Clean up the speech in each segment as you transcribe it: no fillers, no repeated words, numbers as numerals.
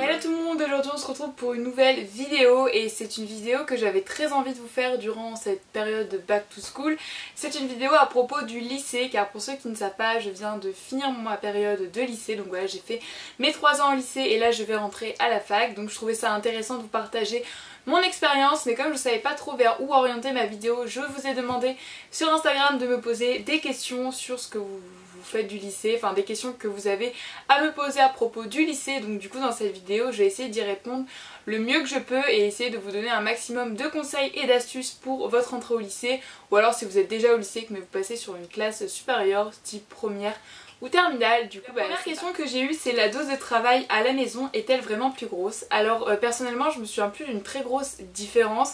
Hello tout le monde, aujourd'hui on se retrouve pour une nouvelle vidéo et c'est une vidéo que j'avais très envie de vous faire durant cette période de back to school. C'est une vidéo à propos du lycée car pour ceux qui ne savent pas, je viens de finir ma période de lycée, donc voilà, j'ai fait mes 3 ans au lycée et là je vais rentrer à la fac, donc je trouvais ça intéressant de vous partager mon expérience, mais comme je ne savais pas trop vers où orienter ma vidéo, je vous ai demandé sur Instagram de me poser des questions sur ce que vous faites du lycée, enfin des questions que vous avez à me poser à propos du lycée. Donc du coup dans cette vidéo je vais essayer d'y répondre le mieux que je peux et essayer de vous donner un maximum de conseils et d'astuces pour votre entrée au lycée, ou alors si vous êtes déjà au lycée mais vous passez sur une classe supérieure type première ou terminale. Du coup, la première question que j'ai eue, c'est la dose de travail à la maison est-elle vraiment plus grosse? Alors personnellement je me souviens plus d'une très grosse différence,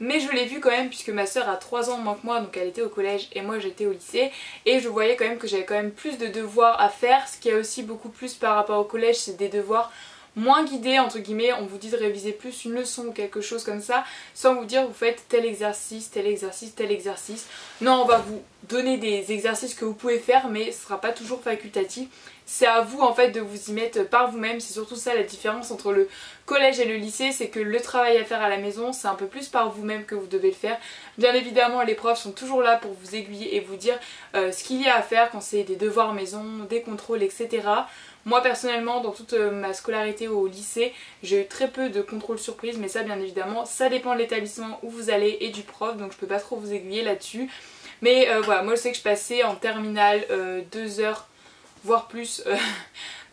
mais je l'ai vu quand même puisque ma soeur a 3 ans moins que moi, donc elle était au collège et moi j'étais au lycée, et je voyais quand même que j'avais quand même plus de devoirs à faire. Ce qui est aussi beaucoup plus par rapport au collège, c'est des devoirs moins guidés entre guillemets. On vous dit de réviser plus une leçon ou quelque chose comme ça sans vous dire vous faites tel exercice, tel exercice, tel exercice. Non, on va vous donner des exercices que vous pouvez faire mais ce sera pas toujours facultatif. C'est à vous en fait de vous y mettre par vous-même. C'est surtout ça la différence entre le collège et le lycée, c'est que le travail à faire à la maison c'est un peu plus par vous-même que vous devez le faire. Bien évidemment les profs sont toujours là pour vous aiguiller et vous dire ce qu'il y a à faire quand c'est des devoirs maison, des contrôles, etc. Moi personnellement dans toute ma scolarité au lycée j'ai eu très peu de contrôles surprises, mais ça bien évidemment ça dépend de l'établissement où vous allez et du prof, donc je peux pas trop vous aiguiller là-dessus. Mais voilà, moi je sais que je passais en terminale 2 heures voire plus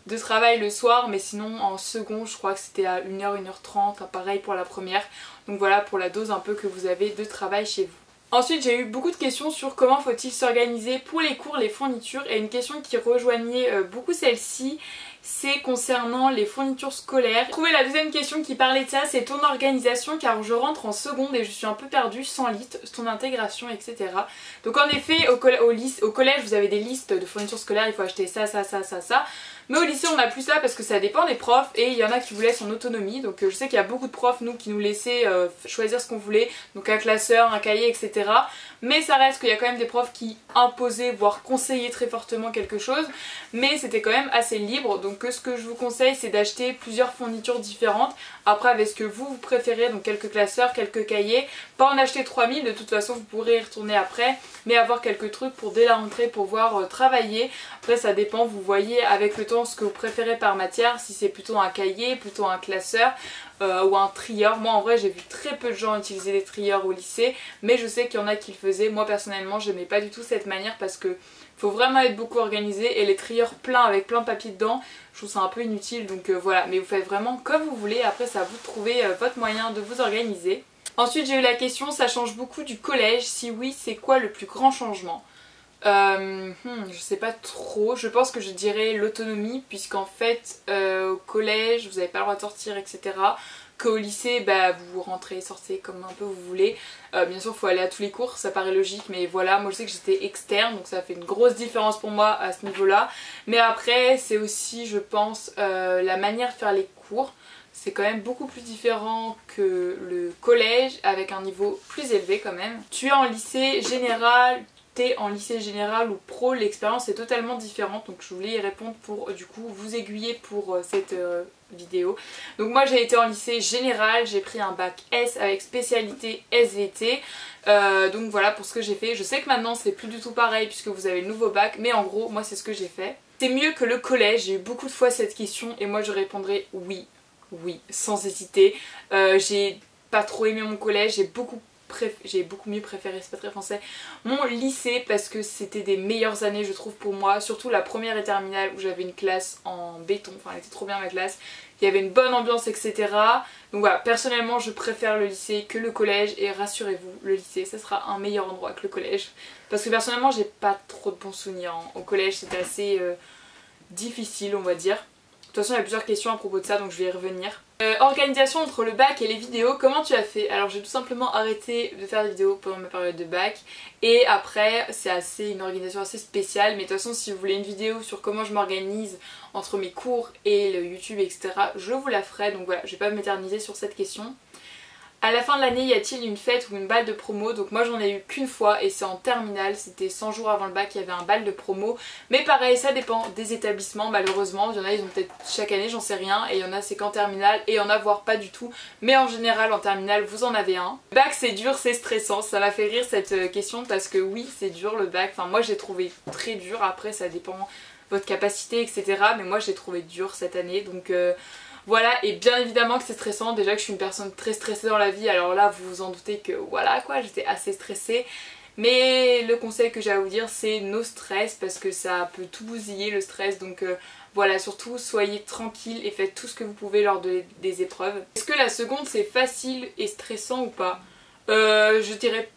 de travail le soir, mais sinon en second je crois que c'était à 1h, 1h30, pareil pour la première. Donc voilà pour la dose un peu que vous avez de travail chez vous. Ensuite j'ai eu beaucoup de questions sur comment faut-il s'organiser pour les cours, les fournitures, et une question qui rejoignait beaucoup celle-ci, c'est concernant les fournitures scolaires. J'ai trouvé la deuxième question qui parlait de ça, c'est ton organisation, car je rentre en seconde et je suis un peu perdue sans liste, ton intégration, etc. Donc en effet au collège vous avez des listes de fournitures scolaires, il faut acheter ça, ça, ça, ça, ça. Mais au lycée on n'a plus ça parce que ça dépend des profs et il y en a qui vous laissent en autonomie. Donc je sais qu'il y a beaucoup de profs nous qui nous laissaient choisir ce qu'on voulait, donc un classeur, un cahier, etc. Mais ça reste qu'il y a quand même des profs qui imposaient voire conseillaient très fortement quelque chose, mais c'était quand même assez libre. Donc ce que je vous conseille c'est d'acheter plusieurs fournitures différentes, après avec ce que vous préférez, donc quelques classeurs, quelques cahiers, pas en acheter 3000, de toute façon vous pourrez y retourner après, mais avoir quelques trucs pour dès la rentrée pouvoir travailler. Après ça dépend, vous voyez avec le temps ce que vous préférez par matière, si c'est plutôt un cahier, plutôt un classeur ou un trieur. Moi en vrai j'ai vu très peu de gens utiliser des trieurs au lycée, mais je sais qu'il y en a qui le faisaient. Moi personnellement j'aimais pas du tout cette manière parce que faut vraiment être beaucoup organisé, et les trieurs pleins avec plein de papier dedans, je trouve ça un peu inutile. Donc voilà, mais vous faites vraiment comme vous voulez, après c'est à vous de trouver votre moyen de vous organiser. Ensuite j'ai eu la question, ça change beaucoup du collège? Si oui, c'est quoi le plus grand changement? Je sais pas trop, je pense que je dirais l'autonomie, puisqu'en fait au collège vous n'avez pas le droit de sortir, etc. Qu'au lycée bah vous rentrez, sortez comme un peu vous voulez. Bien sûr il faut aller à tous les cours, ça paraît logique, mais voilà, moi je sais que j'étais externe donc ça fait une grosse différence pour moi à ce niveau là. Mais après c'est aussi je pense la manière de faire les cours. C'est quand même beaucoup plus différent que le collège, avec un niveau plus élevé quand même. Tu es en lycée général, t'es en lycée général ou pro, l'expérience est totalement différente, donc je voulais y répondre pour du coup vous aiguiller pour cette vidéo. Donc moi j'ai été en lycée général, j'ai pris un bac S avec spécialité SVT, donc voilà pour ce que j'ai fait. Je sais que maintenant c'est plus du tout pareil puisque vous avez le nouveau bac, mais en gros moi c'est ce que j'ai fait. C'est mieux que le collège? J'ai eu beaucoup de fois cette question et moi je répondrai oui, oui, sans hésiter. J'ai pas trop aimé mon collège, j'ai beaucoup mieux préféré, c'est pas très français, mon lycée, parce que c'était des meilleures années je trouve pour moi, surtout la première et terminale où j'avais une classe en béton, enfin elle était trop bien ma classe, il y avait une bonne ambiance, etc. Donc voilà, personnellement je préfère le lycée que le collège, et rassurez-vous, le lycée ça sera un meilleur endroit que le collège, parce que personnellement j'ai pas trop de bons souvenirs, hein. Au collège c'était assez difficile on va dire. De toute façon il y a plusieurs questions à propos de ça donc je vais y revenir. Organisation entre le bac et les vidéos, comment tu as fait? Alors j'ai tout simplement arrêté de faire des vidéos pendant ma période de bac, et après c'est une organisation assez spéciale, mais de toute façon si vous voulez une vidéo sur comment je m'organise entre mes cours et le YouTube, etc., je vous la ferai, donc voilà, je vais pas m'éterniser sur cette question. À la fin de l'année, y a-t-il une fête ou une balle de promo? Donc moi j'en ai eu qu'une fois et c'est en terminale, c'était 100 jours avant le bac, il y avait un bal de promo. Mais pareil, ça dépend des établissements malheureusement, il y en a ils ont peut-être chaque année, j'en sais rien, et il y en a c'est qu'en terminale, et il y en a voire pas du tout. Mais en général en terminale vous en avez un. Le bac c'est dur, c'est stressant, ça m'a fait rire cette question parce que oui c'est dur le bac, enfin moi j'ai trouvé très dur, après ça dépend de votre capacité etc. Mais moi j'ai trouvé dur cette année donc... Voilà, et bien évidemment que c'est stressant, déjà que je suis une personne très stressée dans la vie, alors là vous vous en doutez que voilà quoi, j'étais assez stressée. Mais le conseil que j'ai à vous dire c'est no stress parce que ça peut tout bousiller le stress, donc voilà, surtout soyez tranquille et faites tout ce que vous pouvez lors des épreuves. Est-ce que la seconde c'est facile et stressant ou pas? Je dirais,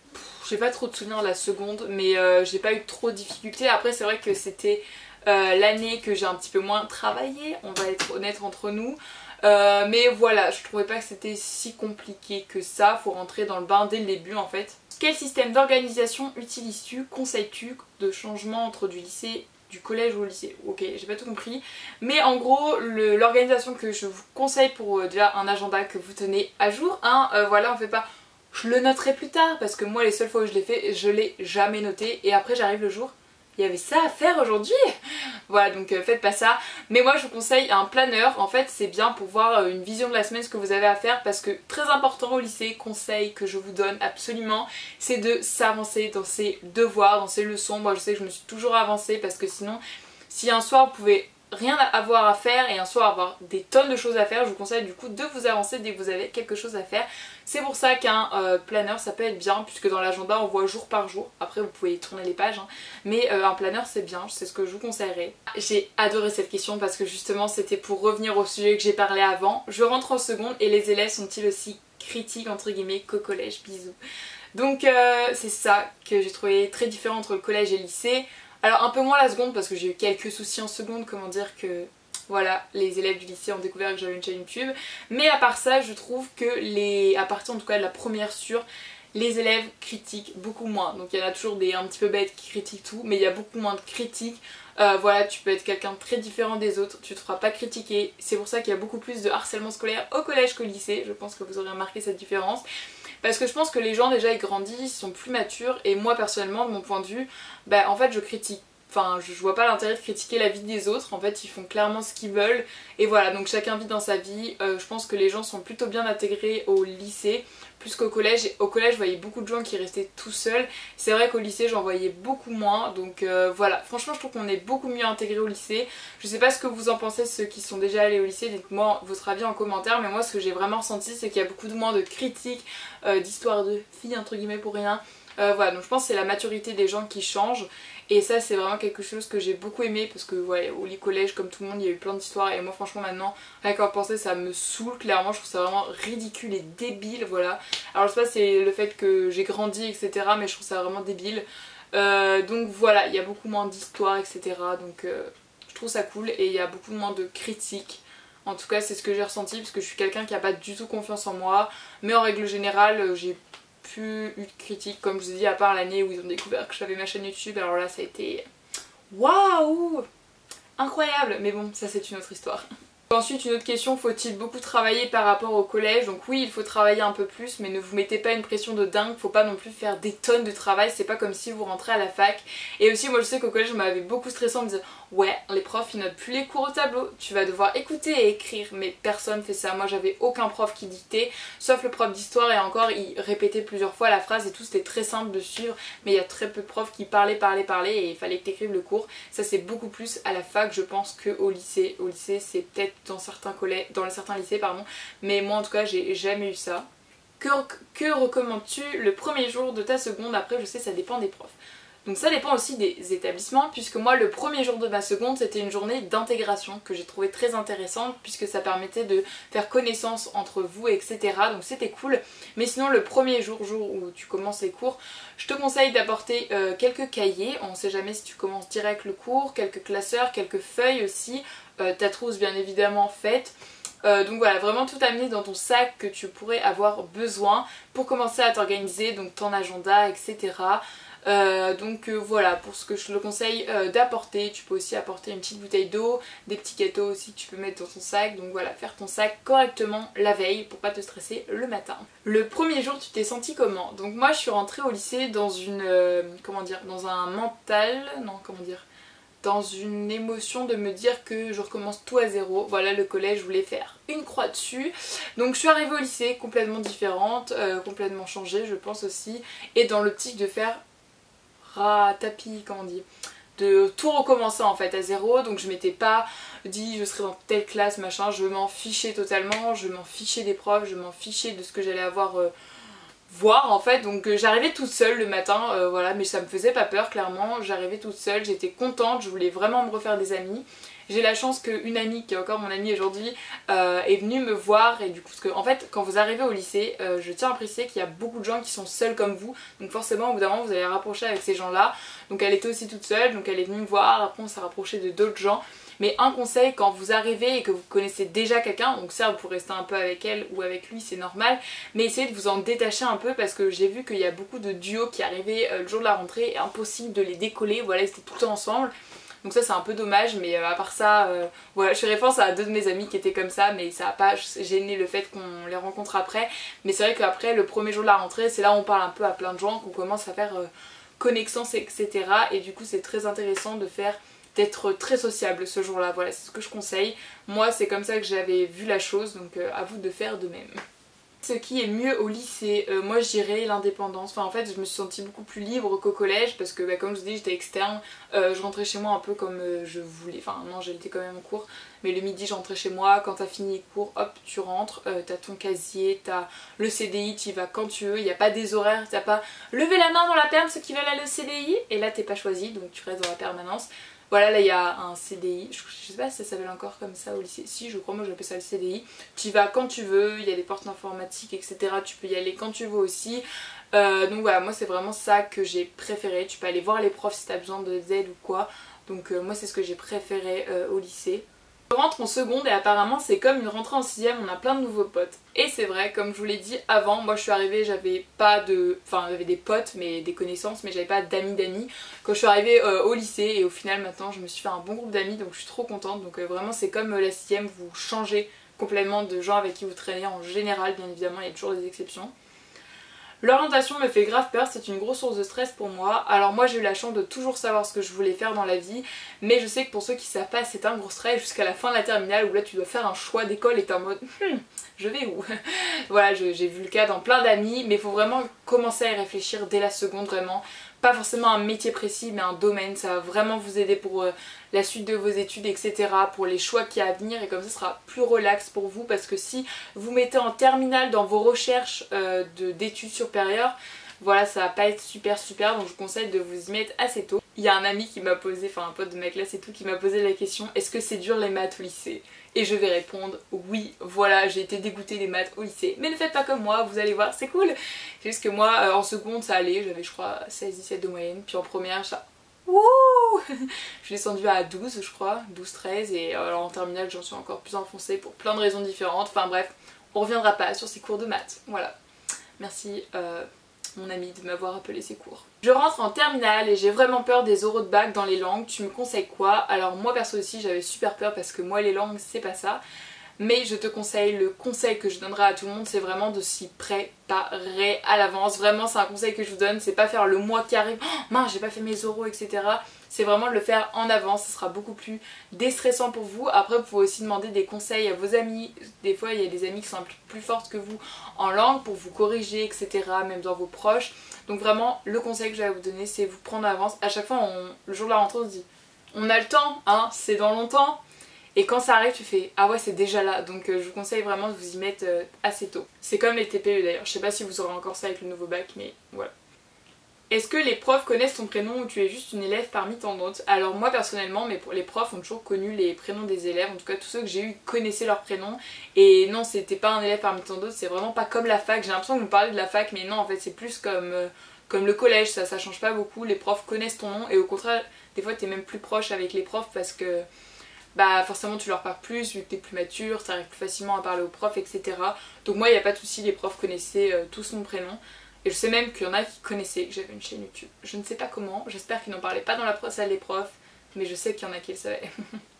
j'ai pas trop de souvenirs de la seconde, mais j'ai pas eu trop de difficultés. Après c'est vrai que c'était... l'année que j'ai un petit peu moins travaillé, on va être honnête entre nous. Mais voilà, je trouvais pas que c'était si compliqué que ça, faut rentrer dans le bain dès le début en fait. Quel système d'organisation utilises-tu, conseilles-tu de changement entre du lycée, du collège au lycée? Ok, j'ai pas tout compris. Mais en gros, l'organisation que je vous conseille pour déjà un agenda que vous tenez à jour, hein, voilà, on fait pas... Je le noterai plus tard parce que moi les seules fois où je l'ai fait, je l'ai jamais noté et après j'arrive le jour. Il y avait ça à faire aujourd'hui. Voilà, donc faites pas ça. Mais moi je vous conseille un planeur. En fait c'est bien pour voir une vision de la semaine, ce que vous avez à faire. Parce que très important au lycée, conseil que je vous donne absolument, c'est de s'avancer dans ses devoirs, dans ses leçons. Moi je sais que je me suis toujours avancée parce que sinon, si un soir vous pouvez rien avoir à faire et un soir avoir des tonnes de choses à faire, je vous conseille du coup de vous avancer dès que vous avez quelque chose à faire. C'est pour ça qu'un planeur ça peut être bien, puisque dans l'agenda on voit jour par jour, après vous pouvez tourner les pages hein. Mais un planeur c'est bien, c'est ce que je vous conseillerais. J'ai adoré cette question parce que justement c'était pour revenir au sujet que j'ai parlé avant. Je rentre en seconde et les élèves sont-ils aussi critiques entre guillemets qu'au collège? Bisous. Donc c'est ça que j'ai trouvé très différent entre le collège et le lycée. Alors un peu moins la seconde parce que j'ai eu quelques soucis en seconde, comment dire que voilà, les élèves du lycée ont découvert que j'avais une chaîne YouTube. Mais à part ça, je trouve que à partir en tout cas de la première sûre, les élèves critiquent beaucoup moins. Donc il y en a toujours des un petit peu bêtes qui critiquent tout, mais il y a beaucoup moins de critiques. Voilà, tu peux être quelqu'un de très différent des autres, tu te feras pas critiquer. C'est pour ça qu'il y a beaucoup plus de harcèlement scolaire au collège qu'au lycée. Je pense que vous aurez remarqué cette différence. Parce que je pense que les gens déjà ils grandissent, ils sont plus matures et moi personnellement de mon point de vue, bah en fait je critique. Enfin je vois pas l'intérêt de critiquer la vie des autres, en fait ils font clairement ce qu'ils veulent et voilà, donc chacun vit dans sa vie. Je pense que les gens sont plutôt bien intégrés au lycée plus qu'au collège. Au collège je voyais beaucoup de gens qui restaient tout seuls, c'est vrai qu'au lycée j'en voyais beaucoup moins, donc voilà, franchement je trouve qu'on est beaucoup mieux intégrés au lycée. Je sais pas ce que vous en pensez ceux qui sont déjà allés au lycée, dites-moi votre avis en commentaire, mais moi ce que j'ai vraiment ressenti c'est qu'il y a beaucoup moins de critiques, d'histoires de filles entre guillemets pour rien. Voilà, donc je pense que c'est la maturité des gens qui changent et ça c'est vraiment quelque chose que j'ai beaucoup aimé parce que ouais, au collège comme tout le monde il y a eu plein d'histoires et moi franchement maintenant rien qu'à en penser ça me saoule clairement, je trouve ça vraiment ridicule et débile, voilà. Alors je sais pas si c'est le fait que j'ai grandi etc, mais je trouve ça vraiment débile. Donc voilà, il y a beaucoup moins d'histoires etc, donc je trouve ça cool et il y a beaucoup moins de critiques. En tout cas c'est ce que j'ai ressenti parce que je suis quelqu'un qui a pas du tout confiance en moi, mais en règle générale j'ai plus eu de critiques comme je vous ai dit à part l'année où ils ont découvert que j'avais ma chaîne YouTube, alors là ça a été waouh incroyable, mais bon ça c'est une autre histoire. Ensuite une autre question, faut-il beaucoup travailler par rapport au collège? Donc oui il faut travailler un peu plus mais ne vous mettez pas une pression de dingue, faut pas non plus faire des tonnes de travail, c'est pas comme si vous rentrez à la fac. Et aussi moi je sais qu'au collège je m'avais beaucoup stressé en me disant ouais les profs ils notent plus les cours au tableau, tu vas devoir écouter et écrire, mais personne fait ça. Moi j'avais aucun prof qui dictait sauf le prof d'histoire et encore il répétait plusieurs fois la phrase et tout, c'était très simple de suivre, mais il y a très peu de profs qui parlaient et il fallait que t'écrives le cours. Ça c'est beaucoup plus à la fac je pense qu'au lycée. Au lycée c'est peut-être dans certains lycées pardon, mais moi en tout cas j'ai jamais eu ça. Que recommandes-tu le premier jour de ta seconde? Après je sais ça dépend des profs. Donc ça dépend aussi des établissements puisque moi le premier jour de ma seconde c'était une journée d'intégration que j'ai trouvé très intéressante puisque ça permettait de faire connaissance entre vous etc, donc c'était cool. Mais sinon le premier jour où tu commences les cours, je te conseille d'apporter quelques cahiers, on sait jamais si tu commences direct le cours, quelques classeurs, quelques feuilles aussi, ta trousse bien évidemment faite. Donc voilà, vraiment tout amener dans ton sac que tu pourrais avoir besoin pour commencer à t'organiser, donc ton agenda etc. Voilà, pour ce que je le conseille d'apporter. Tu peux aussi apporter une petite bouteille d'eau, des petits gâteaux aussi que tu peux mettre dans ton sac. Donc voilà, faire ton sac correctement la veille pour pas te stresser le matin. Le premier jour, tu t'es senti comment? Donc moi je suis rentrée au lycée dans une... dans un mental... Non, comment dire, dans une émotion de me dire que je recommence tout à zéro. Voilà, le collège, je voulais faire une croix dessus. Donc je suis arrivée au lycée complètement différente, complètement changée je pense aussi. Et dans l'optique de faire tapis, comment on dit, de tout recommencer en fait à zéro. Donc je m'étais pas dit je serais dans telle classe machin, je m'en fichais totalement, je m'en fichais des profs, je m'en fichais de ce que j'allais avoir voir en fait. Donc j'arrivais toute seule le matin, voilà, mais ça me faisait pas peur clairement, j'arrivais toute seule, j'étais contente, je voulais vraiment me refaire des amis. J'ai la chance qu'une amie, qui est encore mon amie aujourd'hui, est venue me voir. Et du coup, parce que, en fait, quand vous arrivez au lycée, je tiens à préciser qu'il y a beaucoup de gens qui sont seuls comme vous. Donc forcément, au bout d'un moment, vous allez rapprocher avec ces gens-là. Donc elle était aussi toute seule, donc elle est venue me voir. Après, on s'est rapproché de d'autres gens. Mais un conseil, quand vous arrivez et que vous connaissez déjà quelqu'un, donc ça vous pouvez rester un peu avec elle ou avec lui, c'est normal, mais essayez de vous en détacher un peu parce que j'ai vu qu'il y a beaucoup de duos qui arrivaient le jour de la rentrée et impossible de les décoller, voilà, ils étaient tout le temps ensemble. Donc ça c'est un peu dommage, mais à part ça, voilà, je fais référence à deux de mes amis qui étaient comme ça, mais ça n'a pas gêné le fait qu'on les rencontre après. Mais c'est vrai qu'après le premier jour de la rentrée, c'est là où on parle un peu à plein de gens, qu'on commence à faire connaissance, etc. Et du coup c'est très intéressant d'être très sociable ce jour-là, voilà, c'est ce que je conseille. Moi c'est comme ça que j'avais vu la chose, donc à vous de faire de même. Ce qui est mieux au lycée, moi je dirais l'indépendance. Enfin en fait je me suis sentie beaucoup plus libre qu'au collège parce que comme je vous dis j'étais externe, je rentrais chez moi un peu comme je voulais, enfin non j'étais quand même en cours, mais le midi je rentrais chez moi, quand t'as fini les cours hop tu rentres, t'as ton casier, t'as le CDI, tu y vas quand tu veux, il n'y a pas des horaires, t'as pas levé la main dans la perme ceux qui veulent aller au CDI et là t'es pas choisi donc tu restes dans la permanence. Voilà, là il y a un CDI, je sais pas si ça s'appelle encore comme ça au lycée, si je crois, moi j'appelle ça le CDI. Tu y vas quand tu veux, il y a des portes informatiques etc, tu peux y aller quand tu veux aussi. Donc voilà, moi c'est vraiment ça que j'ai préféré, tu peux aller voir les profs si t'as besoin d'aide ou quoi. Donc moi c'est ce que j'ai préféré au lycée. On rentre en seconde et apparemment c'est comme une rentrée en sixième, on a plein de nouveaux potes. Et c'est vrai, comme je vous l'ai dit avant, moi je suis arrivée, j'avais pas de... Enfin j'avais des potes, mais des connaissances, mais j'avais pas d'amis. Quand je suis arrivée au lycée et au final maintenant je me suis fait un bon groupe d'amis, donc je suis trop contente. Donc vraiment c'est comme la sixième, vous changez complètement de gens avec qui vous traînez en général, bien évidemment il y a toujours des exceptions. L'orientation me fait grave peur, c'est une grosse source de stress pour moi. Alors moi j'ai eu la chance de toujours savoir ce que je voulais faire dans la vie, mais je sais que pour ceux qui savent pas c'est un gros stress jusqu'à la fin de la terminale où là tu dois faire un choix d'école et t'es en mode je vais où? Voilà, j'ai vu le cas dans plein d'amis, mais il faut vraiment commencer à y réfléchir dès la seconde vraiment. Pas forcément un métier précis mais un domaine, ça va vraiment vous aider pour la suite de vos études etc, pour les choix qui y a à venir et comme ça sera plus relax pour vous parce que si vous mettez en terminale dans vos recherches d'études supérieures, voilà ça va pas être super donc je vous conseille de vous y mettre assez tôt. Il y a un ami qui m'a posé, enfin un pote de ma classe et tout, qui m'a posé la question est-ce que c'est dur les maths au lycée? Et je vais répondre oui, voilà, j'ai été dégoûtée des maths au lycée. Mais ne faites pas comme moi, vous allez voir, c'est cool. C'est juste que moi, en seconde, ça allait, j'avais je crois 16-17 de moyenne. Puis en première, ça... Wouh je suis descendue à 12 je crois, 12-13. Et alors en terminale, j'en suis encore plus enfoncée pour plein de raisons différentes. Enfin bref, on reviendra pas sur ces cours de maths. Voilà. Merci mon ami de m'avoir appelé ces cours. Je rentre en terminale et j'ai vraiment peur des oraux de bac dans les langues. Tu me conseilles quoi? Alors moi perso aussi j'avais super peur parce que moi les langues c'est pas ça. Mais je te conseille, le conseil que je donnerai à tout le monde c'est vraiment de s'y préparer à l'avance. Vraiment c'est un conseil que je vous donne, c'est pas faire le mois qui arrive, oh mince j'ai pas fait mes oraux etc. C'est vraiment de le faire en avance, ce sera beaucoup plus déstressant pour vous. Après vous pouvez aussi demander des conseils à vos amis. Des fois il y a des amis qui sont un peu plus fortes que vous en langue pour vous corriger etc. Même dans vos proches. Donc vraiment le conseil que je vais vous donner c'est vous prendre en avance. À chaque fois le jour de la rentrée on se dit on a le temps hein, c'est dans longtemps. Et quand ça arrive tu fais ah ouais c'est déjà là, donc je vous conseille vraiment de vous y mettre assez tôt. C'est comme les TPE d'ailleurs, je sais pas si vous aurez encore ça avec le nouveau bac mais voilà. Est-ce que les profs connaissent ton prénom ou tu es juste une élève parmi tant d'autres? Alors moi personnellement, mais les profs ont toujours connu les prénoms des élèves, en tout cas tous ceux que j'ai eu connaissaient leurs prénoms. Et non, c'était pas un élève parmi tant d'autres, c'est vraiment pas comme la fac. J'ai l'impression que vous me parlez de la fac, mais non en fait c'est plus comme le collège, ça change pas beaucoup. Les profs connaissent ton nom et au contraire, des fois t'es même plus proche avec les profs parce que bah forcément tu leur parles plus vu que t'es plus mature, t'arrives plus facilement à parler aux profs etc. Donc moi il n'y a pas de souci, les profs connaissaient tous mon prénom. Et je sais même qu'il y en a qui connaissaient que j'avais une chaîne YouTube. Je ne sais pas comment, j'espère qu'ils n'en parlaient pas dans la salle des profs, mais je sais qu'il y en a qui le savaient.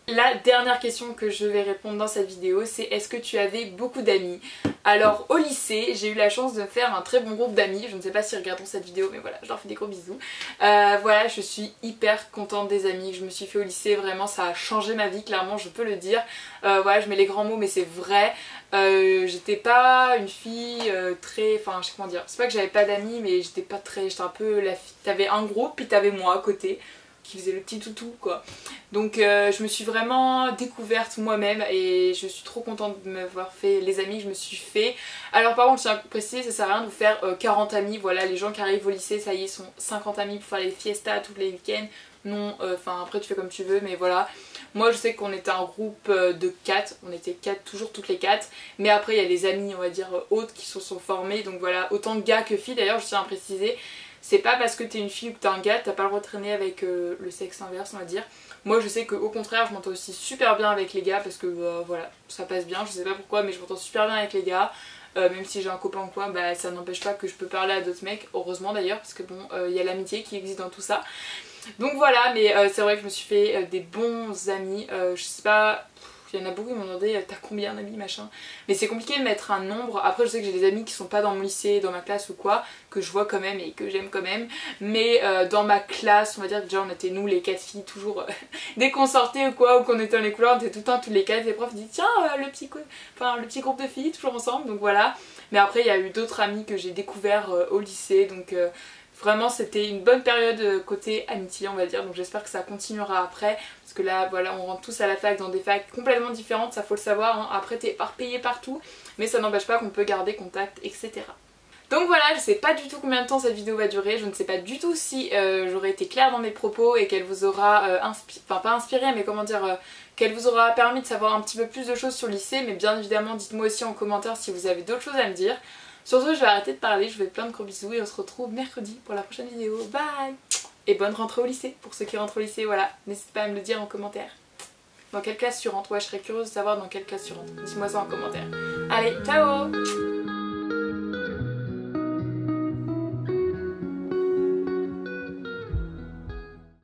La dernière question que je vais répondre dans cette vidéo, c'est est-ce que tu avais beaucoup d'amis? Alors au lycée, j'ai eu la chance de faire un très bon groupe d'amis. Je ne sais pas s'ils regarderont cette vidéo, mais voilà, je leur fais des gros bisous. Voilà, je suis hyper contente des amis que je me suis fait au lycée. Vraiment, ça a changé ma vie, clairement, je peux le dire. Voilà, je mets les grands mots, mais c'est vrai. J'étais pas une fille très... Enfin, je sais comment dire. C'est pas que j'avais pas d'amis, mais j'étais pas très... J'étais un peu la fille... T'avais un groupe, puis t'avais moi à côté, qui faisait le petit toutou quoi. Donc je me suis vraiment découverte moi-même et je suis trop contente de m'avoir fait les amis que je me suis fait. Alors par contre je tiens à préciser, ça sert à rien de vous faire 40 amis, voilà, les gens qui arrivent au lycée ça y est sont 50 amis pour faire les fiestas tous les week-ends. Non, enfin après tu fais comme tu veux, mais voilà. Moi je sais qu'on était un groupe de 4, on était 4, toujours toutes les 4. Mais après il y a des amis on va dire autres qui se sont formés, donc voilà, autant de gars que filles d'ailleurs, je tiens à préciser. C'est pas parce que t'es une fille ou que t'es un gars, t'as pas le droit de traîner avec le sexe inverse on va dire. Moi je sais qu'au contraire je m'entends aussi super bien avec les gars parce que voilà, ça passe bien, je sais pas pourquoi mais je m'entends super bien avec les gars. Même si j'ai un copain ou quoi, bah ça n'empêche pas que je peux parler à d'autres mecs, heureusement d'ailleurs parce que bon, y a l'amitié qui existe dans tout ça. Donc voilà, mais c'est vrai que je me suis fait des bons amis, je sais pas... Il y en a beaucoup qui m'ont demandé t'as combien d'amis machin, mais c'est compliqué de mettre un nombre. Après je sais que j'ai des amis qui sont pas dans mon lycée, dans ma classe ou quoi, que je vois quand même et que j'aime quand même, mais dans ma classe on va dire que déjà on était nous les 4 filles toujours dès qu'on sortait ou quoi, ou qu'on était dans les couloirs on était tout le temps tous les 4, les profs disent tiens le petit groupe de filles toujours ensemble, donc voilà. Mais après il y a eu d'autres amis que j'ai découvert au lycée, donc vraiment c'était une bonne période côté amitié on va dire, donc j'espère que ça continuera après. Parce que là voilà, on rentre tous à la fac dans des facs complètement différentes, ça faut le savoir, hein. Après t'es éparpillé partout, mais ça n'empêche pas qu'on peut garder contact, etc. Donc voilà, je sais pas du tout combien de temps cette vidéo va durer, je ne sais pas du tout si j'aurai été claire dans mes propos et qu'elle vous aura enfin pas inspiré, mais comment dire, qu'elle vous aura permis de savoir un petit peu plus de choses sur le lycée, mais bien évidemment dites-moi aussi en commentaire si vous avez d'autres choses à me dire. Sur ce je vais arrêter de parler, je vous fais plein de gros bisous et on se retrouve mercredi pour la prochaine vidéo. Bye! Et bonne rentrée au lycée pour ceux qui rentrent au lycée, voilà. N'hésitez pas à me le dire en commentaire. Dans quelle classe tu rentres? Ouais, je serais curieuse de savoir dans quelle classe tu rentres. Dis-moi ça en commentaire. Allez, ciao!